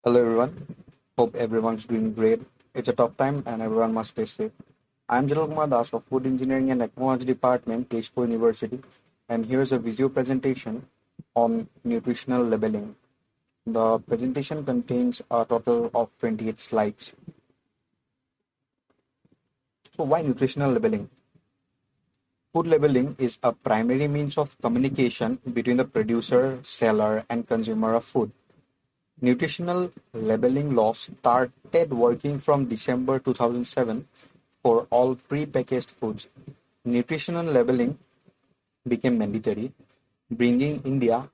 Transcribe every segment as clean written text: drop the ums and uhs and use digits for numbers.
Hello everyone. Hope everyone's doing great. It's a tough time and everyone must stay safe. I'm Jalal Kumar Das of Food Engineering and Technology Department, Tezpur University, and here's a visual presentation on nutritional labeling. The presentation contains a total of 28 slides. So why nutritional labeling? Food labeling is a primary means of communication between the producer, seller, and consumer of food. Nutritional labeling laws started working from December 2007 for all pre-packaged foods. Nutritional labeling became mandatory, bringing India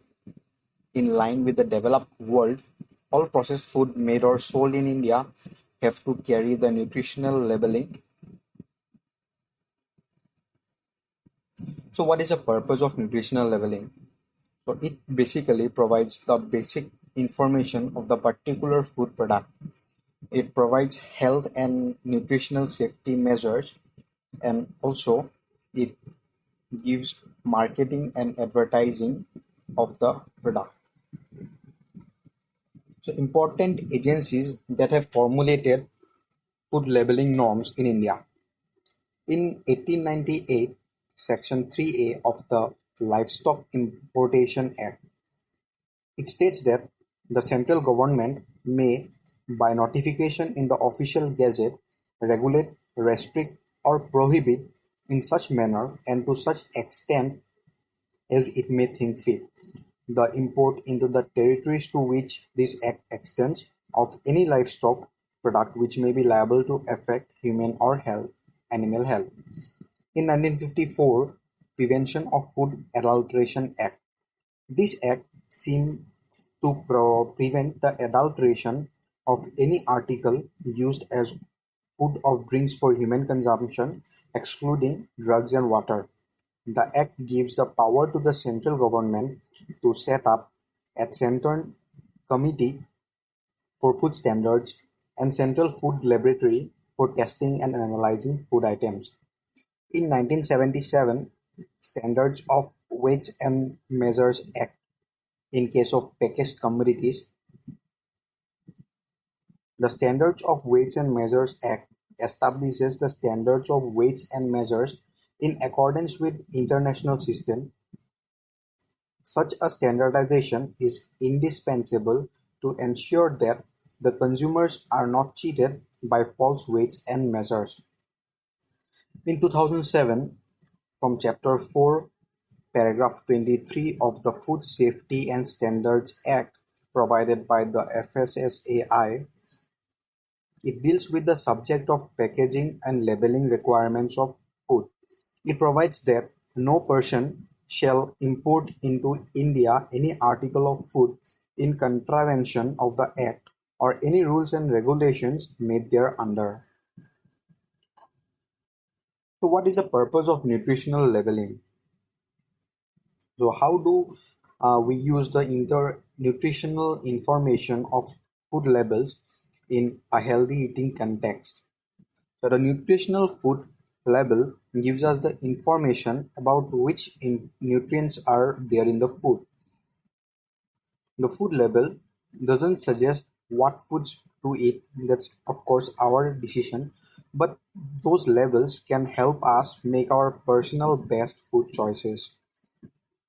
in line with the developed world. All processed food made or sold in India have to carry the nutritional labeling. So what is the purpose of nutritional labeling? So it basically provides the basic information of the particular food product. It provides health and nutritional safety measures, and also it gives marketing and advertising of the product. So important agencies that have formulated food labeling norms in India. In 1898, Section 3A of the Livestock Importation Act, it states that the central government may, by notification in the official gazette, regulate, restrict, or prohibit in such manner and to such extent as it may think fit, the import into the territories to which this act extends of any livestock product which may be liable to affect human or animal health. In 1954, Prevention of Food Adulteration Act. This act seems to prevent the adulteration of any article used as food or drinks for human consumption, excluding drugs and water. The act gives the power to the central government to set up a Central Committee for Food Standards and Central Food Laboratory for testing and analyzing food items. In 1977, Standards of Weights and Measures Act. In case of packaged commodities, the Standards of Weights and Measures Act establishes the standards of weights and measures in accordance with international system. Such a standardization is indispensable to ensure that the consumers are not cheated by false weights and measures. In 2007, from Chapter 4, Paragraph 23 of the Food Safety and Standards Act provided by the FSSAI, it deals with the subject of packaging and labeling requirements of food. It provides that no person shall import into India any article of food in contravention of the Act or any rules and regulations made thereunder. So what is the purpose of nutritional labeling? So how do we use the nutritional information of food labels in a healthy eating context? So the nutritional food label gives us the information about which nutrients are there in the food. The food label doesn't suggest what foods to eat, that's of course our decision, but those labels can help us make our personal best food choices.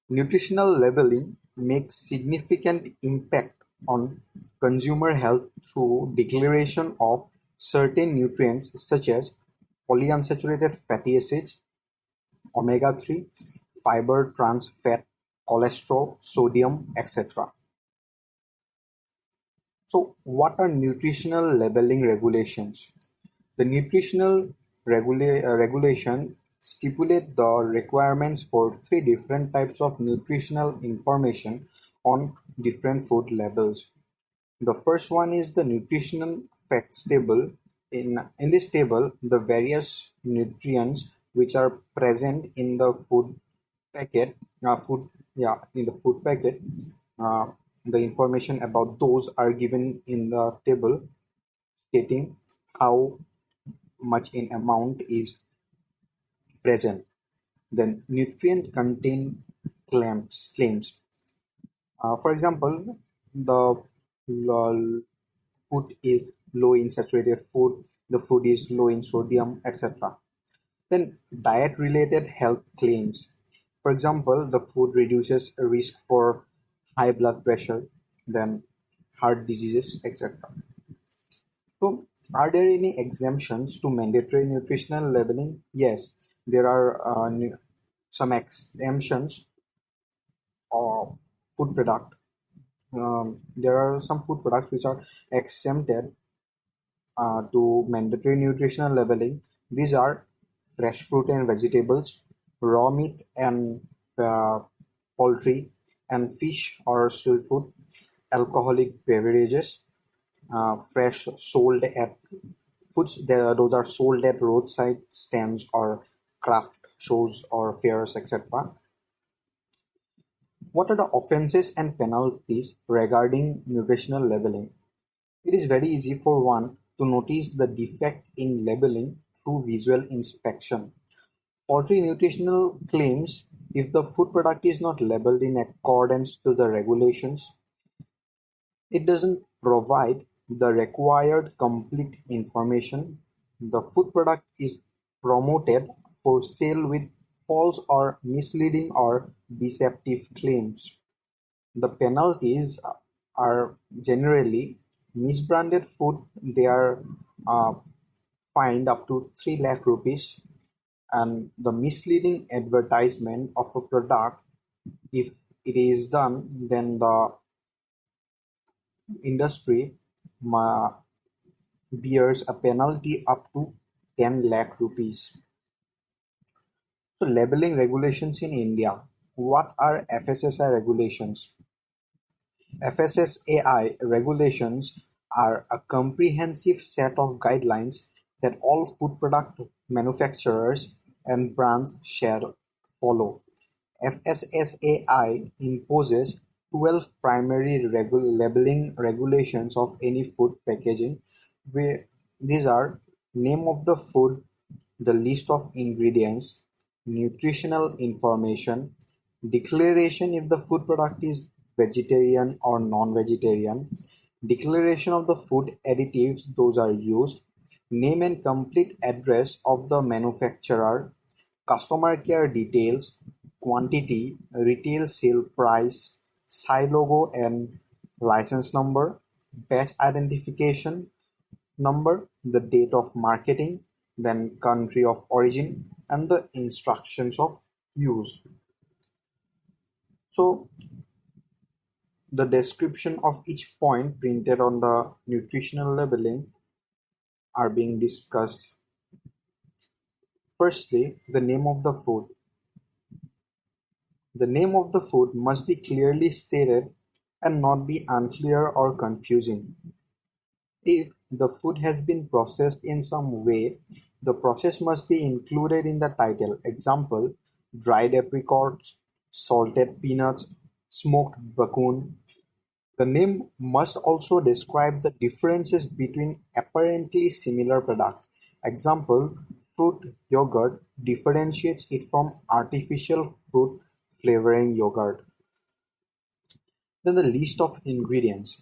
Nutritional labeling makes significant impact on consumer health through declaration of certain nutrients such as polyunsaturated fatty acids, omega-3, fiber, trans fat, cholesterol, sodium, etc. So what are nutritional labeling regulations? The nutritional regulation stipulate the requirements for three different types of nutritional information on different food labels. The first one is the nutritional facts table. In this table, the various nutrients which are present in the food packet, in the food packet, uh, the information about those are given in the table, stating how much in amount is present. Then nutrient contain claims. For example, the food is low in saturated food, the food is low in sodium, etc. Then diet-related health claims. For example, the food reduces risk for high blood pressure, then heart diseases, etc. So, are there any exemptions to mandatory nutritional labeling? Yes, there are some exemptions of food product. There are some food products which are exempted to mandatory nutritional labeling. These are fresh fruit and vegetables, raw meat and uh, poultry, and fish or seafood, alcoholic beverages, fresh sold at foods. Those are sold at roadside stands or craft shows or fairs, etc. What are the offenses and penalties regarding nutritional labeling? It is very easy for one to notice the defect in labeling through visual inspection. Poultry nutritional claims: if the food product is not labeled in accordance to the regulations, it doesn't provide the required complete information, the food product is promoted for sale with false or misleading or deceptive claims. The penalties are generally misbranded food. They are uh, fined up to 3 lakh rupees, and the misleading advertisement of a product, if it is done, then the industry bears a penalty up to 10 lakh rupees. So, labeling regulations in India. What are FSSI regulations? FSSAI regulations are a comprehensive set of guidelines that all food product manufacturers and brands shall follow. FSSAI imposes 12 primary labeling regulations of any food packaging. These are: name of the food, the list of ingredients, nutritional information, declaration if the food product is vegetarian or non-vegetarian, declaration of the food additives those are used, name and complete address of the manufacturer, customer care details, quantity, retail sale price, SI logo and license number, batch identification number, the date of marketing, then country of origin, and the instructions of use. So, the description of each point printed on the nutritional labeling are being discussed. Firstly, the name of the food. The name of the food must be clearly stated and not be unclear or confusing. If the food has been processed in some way, the process must be included in the title. Example: dried apricots, salted peanuts, smoked bacon. The name must also describe the differences between apparently similar products. Example: fruit yogurt differentiates it from artificial fruit flavoring yogurt. Then the list of ingredients.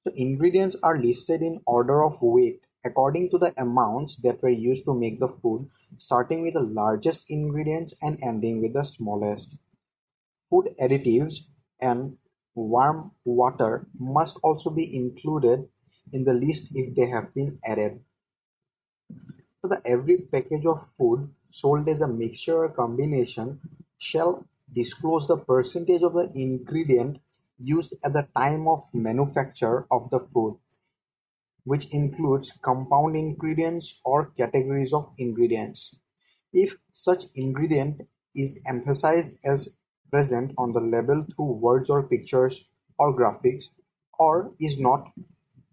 The ingredients are listed in order of weight according to the amounts that were used to make the food, starting with the largest ingredients and ending with the smallest. Food additives and warm water must also be included in the list if they have been added. So the every package of food sold as a mixture or combination shall disclose the percentage of the ingredient used at the time of manufacture of the food, which includes compound ingredients or categories of ingredients. If such ingredient is emphasized as present on the label through words or pictures or graphics, or is not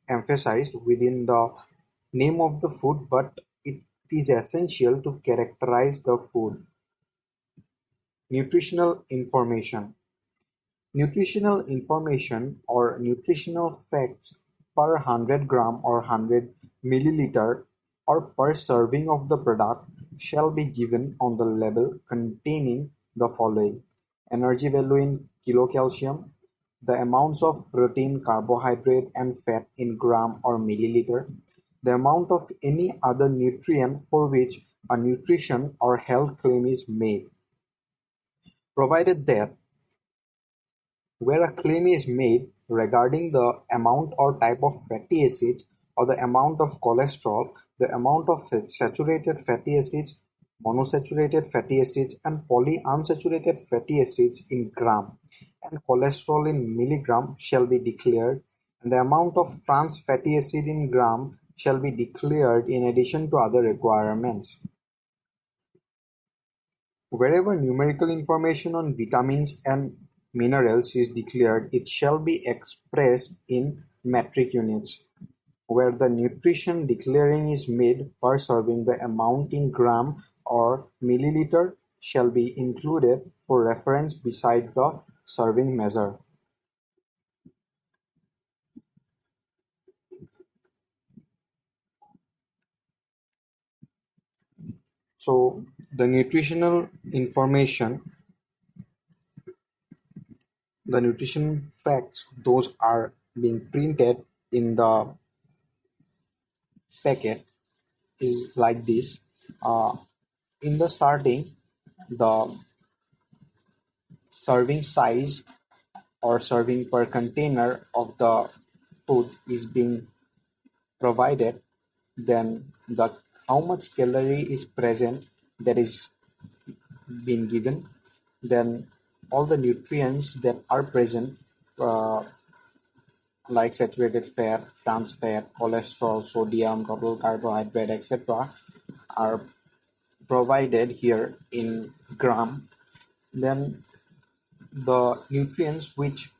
emphasized within the name of the food but it is essential to characterize the food. Nutritional information. Nutritional information or nutritional facts per 100 gram or 100 milliliter or per serving of the product shall be given on the label containing the following: energy value in kilocalcium, the amounts of protein, carbohydrate, and fat in gram or milliliter, the amount of any other nutrient for which a nutrition or health claim is made, provided that where a claim is made regarding the amount or type of fatty acids or the amount of cholesterol, the amount of saturated fatty acids, monosaturated fatty acids, and polyunsaturated fatty acids in gram and cholesterol in milligram shall be declared, and the amount of trans fatty acid in gram shall be declared in addition to other requirements. Wherever numerical information on vitamins and minerals is declared, it shall be expressed in metric units. Where the nutrition declaring is made per serving, the amount in gram or milliliter shall be included for reference beside the serving measure. So the nutritional information, the nutrition facts, those are being printed in the packet is like this. Uh, in the starting, the serving size or serving per container of the food is being provided. Then the how much calorie is present that is being given. Then all the nutrients that are present, uh, like saturated fat, trans fat, cholesterol, sodium, total carbohydrate, etc., are provided here in gram. Then the nutrients which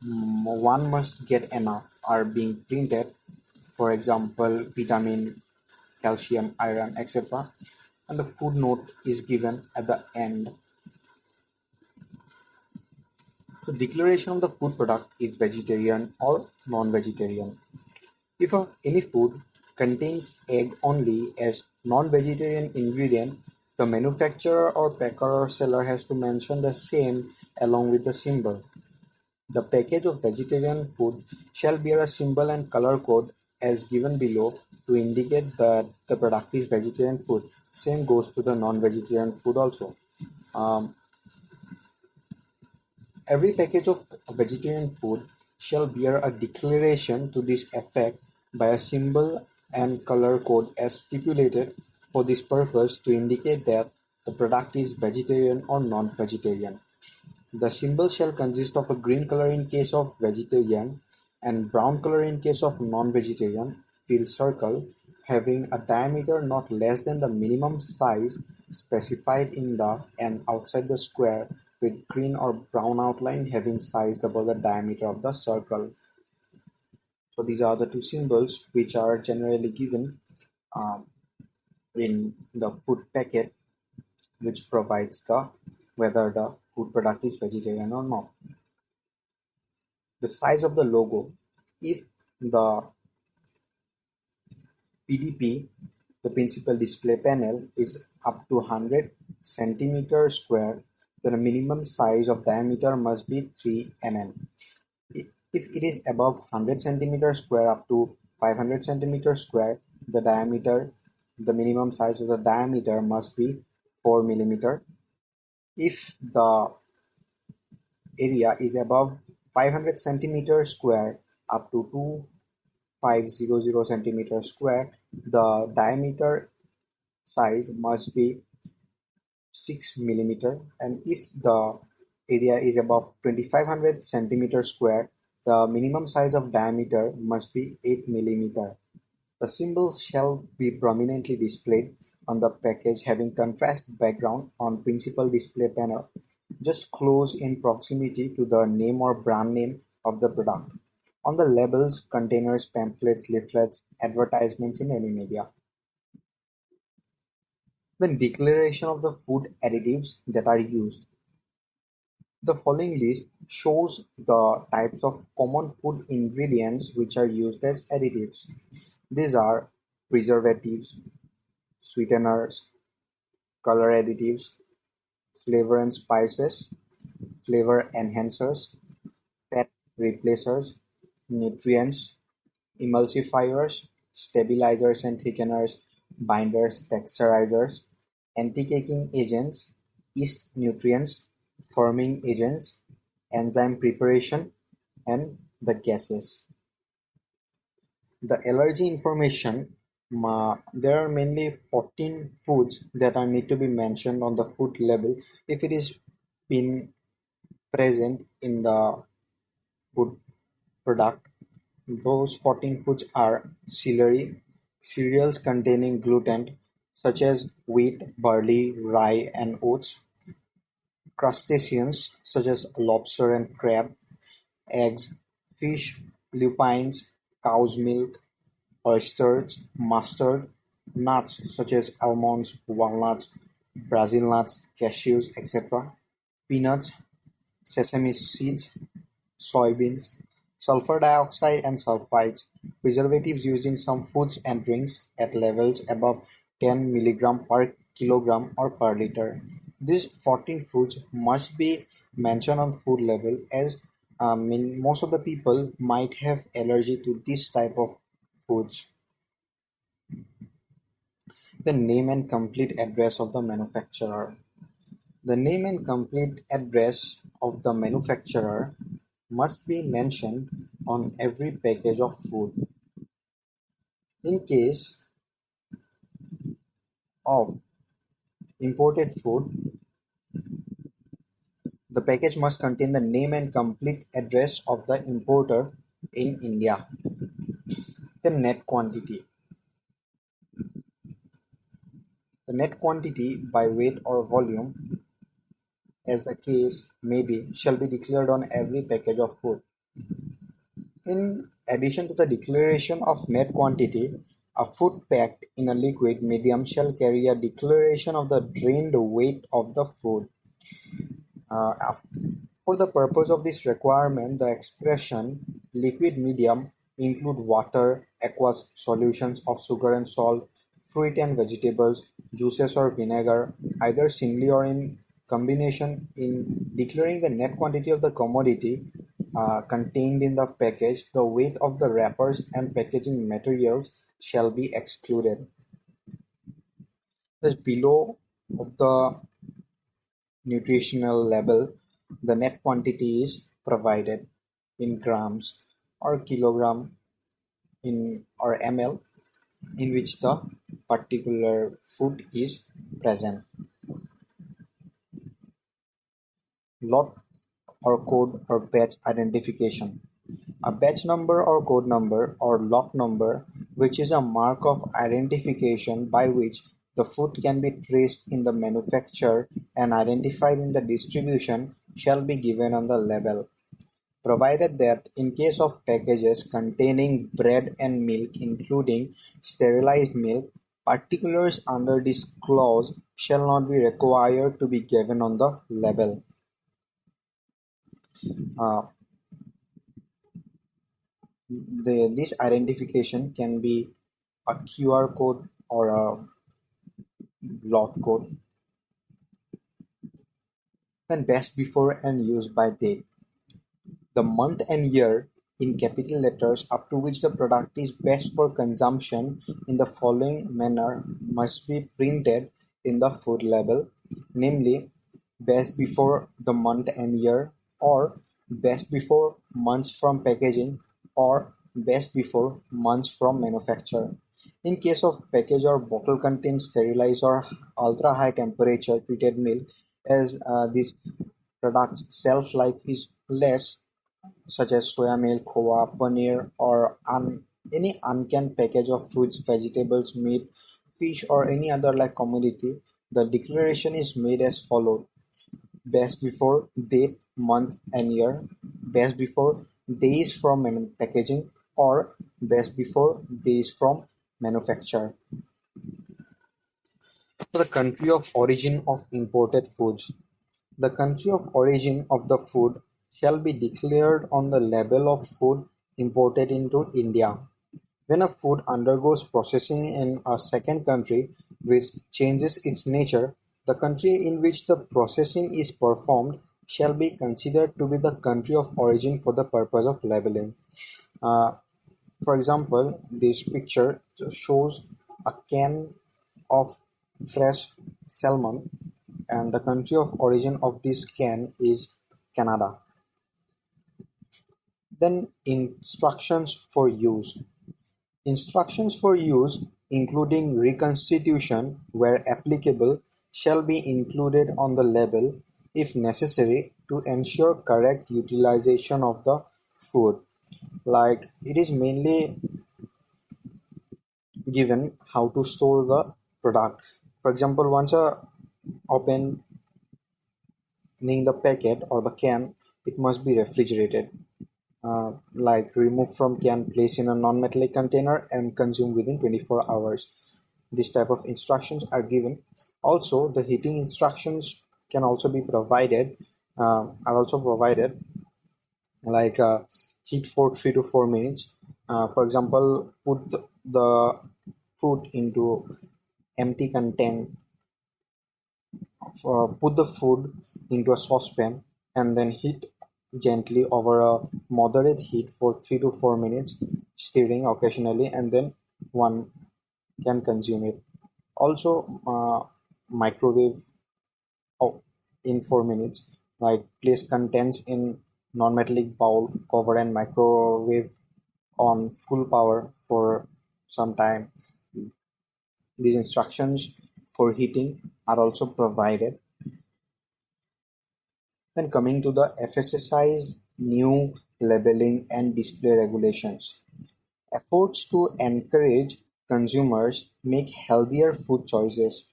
one must get enough are being printed, for example vitamin, calcium, iron, etc., and the food note is given at the end. The declaration of the food product is vegetarian or non-vegetarian. If any food contains egg only as non-vegetarian ingredient, the manufacturer or packer or seller has to mention the same along with the symbol. The package of vegetarian food shall bear a symbol and color code as given below to indicate that the product is vegetarian food. Same goes to the non-vegetarian food also. Um, Every package of vegetarian food shall bear a declaration to this effect by a symbol and color code as stipulated for this purpose to indicate that the product is vegetarian or non-vegetarian. The symbol shall consist of a green color in case of vegetarian and brown color in case of non-vegetarian, fill circle having a diameter not less than the minimum size specified in the and outside the square with green or brown outline having size double the diameter of the circle. So these are the two symbols which are generally given um, in the food packet, which provides the whether the food product is vegetarian or not. The size of the logo. If the PDP, the principal display panel, is up to 100 centimeter square, then a minimum size of diameter must be 3 mm. If it is above 100 centimeter square up to 500 centimeter square, the minimum size of the diameter must be 4 millimeter. If the area is above 500 centimeter square up to 2,500 centimeter square, the diameter size must be 6 millimeter, and if the area is above 2500 centimeter square, the minimum size of diameter must be 8 millimeter. The symbol shall be prominently displayed on the package having contrast background on principal display panel, just close in proximity to the name or brand name of the product. On the labels, containers, pamphlets, leaflets, advertisements in any media. The declaration of the food additives that are used. The following list shows the types of common food ingredients which are used as additives. These are preservatives, sweeteners, color additives, flavor and spices, flavor enhancers, fat replacers, nutrients, emulsifiers, stabilizers and thickeners, binders, texturizers, anti-caking agents, yeast nutrients, firming agents, enzyme preparation, and the gases. The allergy information, there are mainly 14 foods that are need to be mentioned on the food label if it is been present in the food product. Those 14 foods are celery, cereals containing gluten such as wheat, barley, rye, and oats, crustaceans such as lobster and crab, eggs, fish, lupines, cow's milk, oysters, mustard, nuts such as almonds, walnuts, Brazil nuts, cashews, etc., peanuts, sesame seeds, soybeans, sulfur dioxide and sulfides, preservatives used in some foods and drinks at levels above 10 mg per kilogram or per liter. These 14 foods must be mentioned on food label as most of the people might have allergy to this type of foods. The name and complete address of the manufacturer. The name and complete address of the manufacturer must be mentioned on every package of food. In case of imported food, the package must contain the name and complete address of the importer in India. The net quantity. The net quantity by weight or volume, as the case may be, shall be declared on every package of food. In addition to the declaration of net quantity, a food packed in a liquid medium shall carry a declaration of the drained weight of the food. For the purpose of this requirement, the expression liquid medium include water, aqueous solutions of sugar and salt, fruit and vegetables, juices or vinegar, either singly or in combination. In declaring the net quantity of the commodity contained in the package, the weight of the wrappers and packaging materials shall be excluded. Thus, below of the nutritional label, the net quantity is provided in grams or kilogram in or ml in which the particular food is present. Lot or code or batch identification. A batch number or code number or lot number, which is a mark of identification by which the food can be traced in the manufacture and identified in the distribution, shall be given on the label, provided that in case of packages containing bread and milk including sterilized milk, particulars under this clause shall not be required to be given on the label. Uh, this identification can be a QR code or a lot code. Then best before and use by date. The month and year in capital letters up to which the product is best for consumption in the following manner must be printed in the food label, namely best before the month and year, or best before months from packaging, or best before months from manufacture. In case of package or bottle contains sterilized or ultra high temperature treated milk, as these products shelf life is less, such as soya milk, khova, paneer, or any uncanned package of fruits, vegetables, meat, fish, or any other like commodity, the declaration is made as follows: best before date, month, and year, best before days from packaging, or best before days from manufacture. So the country of origin of imported foods. The country of origin of the food shall be declared on the label of food imported into India. When a food undergoes processing in a second country which changes its nature, the country in which the processing is performed shall be considered to be the country of origin for the purpose of labeling. Uh, for example, this picture shows a can of fresh salmon, and the country of origin of this can is Canada. Then instructions for use. Instructions for use, including reconstitution where applicable, shall be included on the label if necessary to ensure correct utilization of the food. Like it is mainly given how to store the product. For example, once opening the packet or the can, it must be refrigerated. Like remove from can, place in a non-metallic container and consume within 24 hours. This type of instructions are given. Also, the heating instructions can also be provided, are also provided, like heat for 3 to 4 minutes. For example, put the food into empty container. Put the food into a saucepan and then heat gently over a moderate heat for 3 to 4 minutes, stirring occasionally, and then one can consume it. Also, microwave in 4 minutes. Like place contents in non-metallic bowl, cover and microwave on full power for some time. These instructions for heating are also provided. Then coming to the FSSAI's new labeling and display regulations. Efforts to encourage consumers make healthier food choices.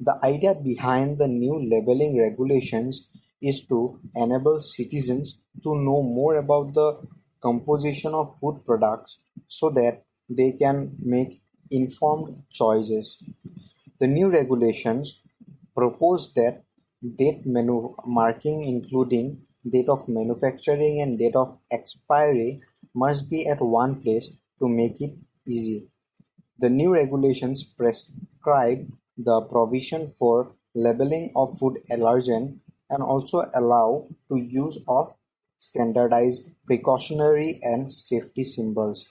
The idea behind the new labeling regulations is to enable citizens to know more about the composition of food products so that they can make informed choices. The new regulations propose that date menu marking, including date of manufacturing and date of expiry, must be at one place to make it easy. The new regulations prescribe the provision for labeling of food allergen and also allow to use of standardized precautionary and safety symbols.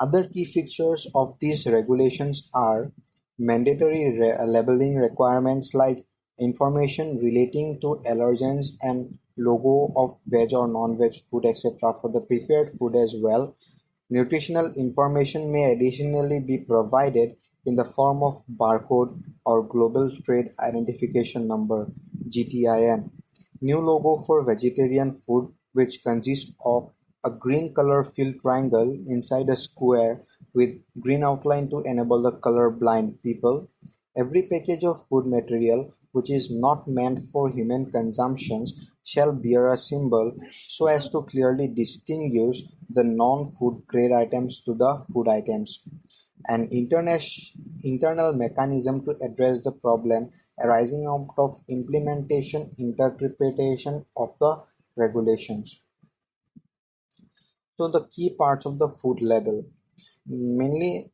Other key features of these regulations are mandatory labeling requirements like information relating to allergens and logo of veg or non-veg food etc. for the prepared food as well. Nutritional information may additionally be provided in the form of barcode or Global Trade Identification Number (GTIN). New logo for vegetarian food, which consists of a green color filled triangle inside a square with green outline to enable the color blind people. Every package of food material which is not meant for human consumption shall bear a symbol so as to clearly distinguish the non-food grade items to the food items. An internal mechanism to address the problem arising out of implementation interpretation of the regulations. So the key parts of the food label. Mainly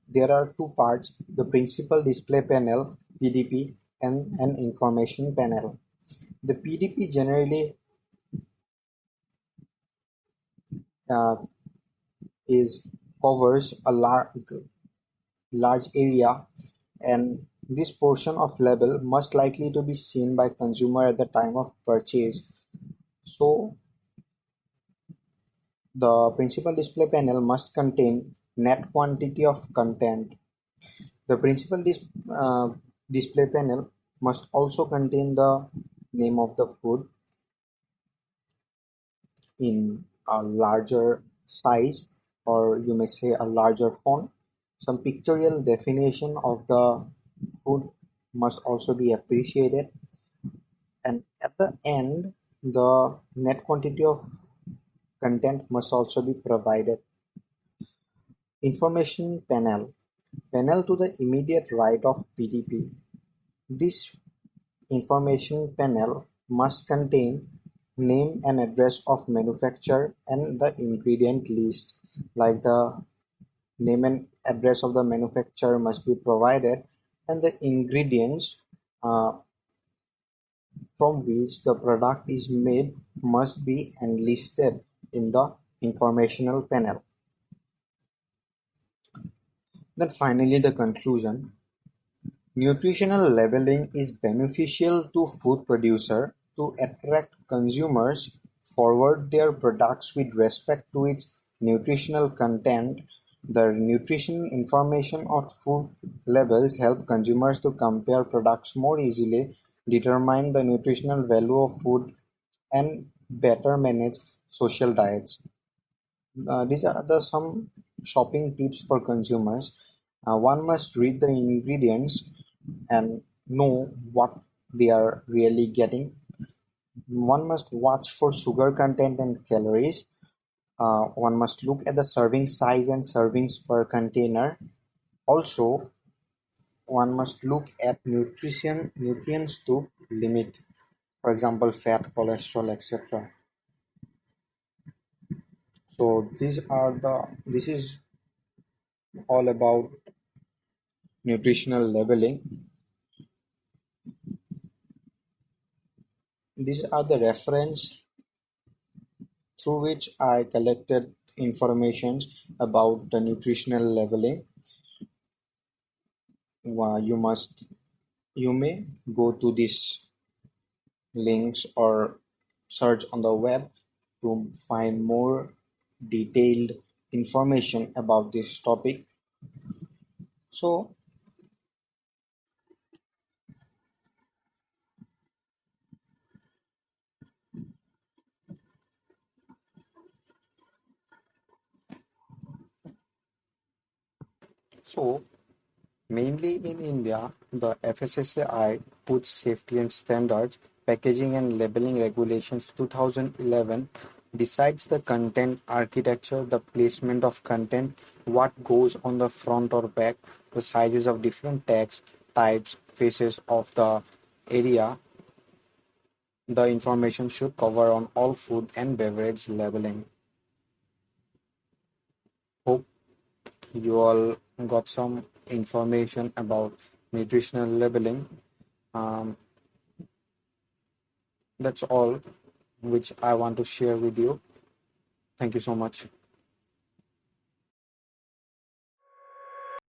there are two parts, the principal display panel (PDP) and an information panel. The PDP generally uh, is covers a large area, and this portion of label must likely to be seen by consumer at the time of purchase. So the principal display panel must contain net quantity of content. The principal display panel must also contain the name of the food in a larger size, or you may say a larger font. Some pictorial definition of the food must also be appreciated, and at the end the net quantity of content must also be provided. Information panel to the immediate right of PDP. This information panel must contain name and address of manufacturer and the ingredient list. Like the name and address of the manufacturer must be provided, and the ingredients uh, from which the product is made must be enlisted in the informational panel. Then finally the conclusion. Nutritional labeling is beneficial to food producers to attract consumers forward their products with respect to its nutritional content. The nutrition information on food labels help consumers to compare products more easily, determine the nutritional value of food, and better manage social diets. These are the some shopping tips for consumers. One must read the ingredients and know what they are really getting. One must watch for sugar content and calories. One must look at the serving size and servings per container. Also, one must look at nutrients to limit, for example, fat, cholesterol, etc. So this is all about nutritional labeling. These are the reference through which I collected information about the nutritional labeling. You must you may go to these links or search on the web to find more detailed information about this topic. So so mainly in India, the FSSAI Food Safety and Standards Packaging and Labeling Regulations 2011 decides the content architecture, the placement of content, what goes on the front or back, the sizes of different tags, types, faces of the area. The information should cover on all food and beverage labeling. Hope you all got some information about nutritional labeling. Um, that's all which I want to share with you. Thank you so much.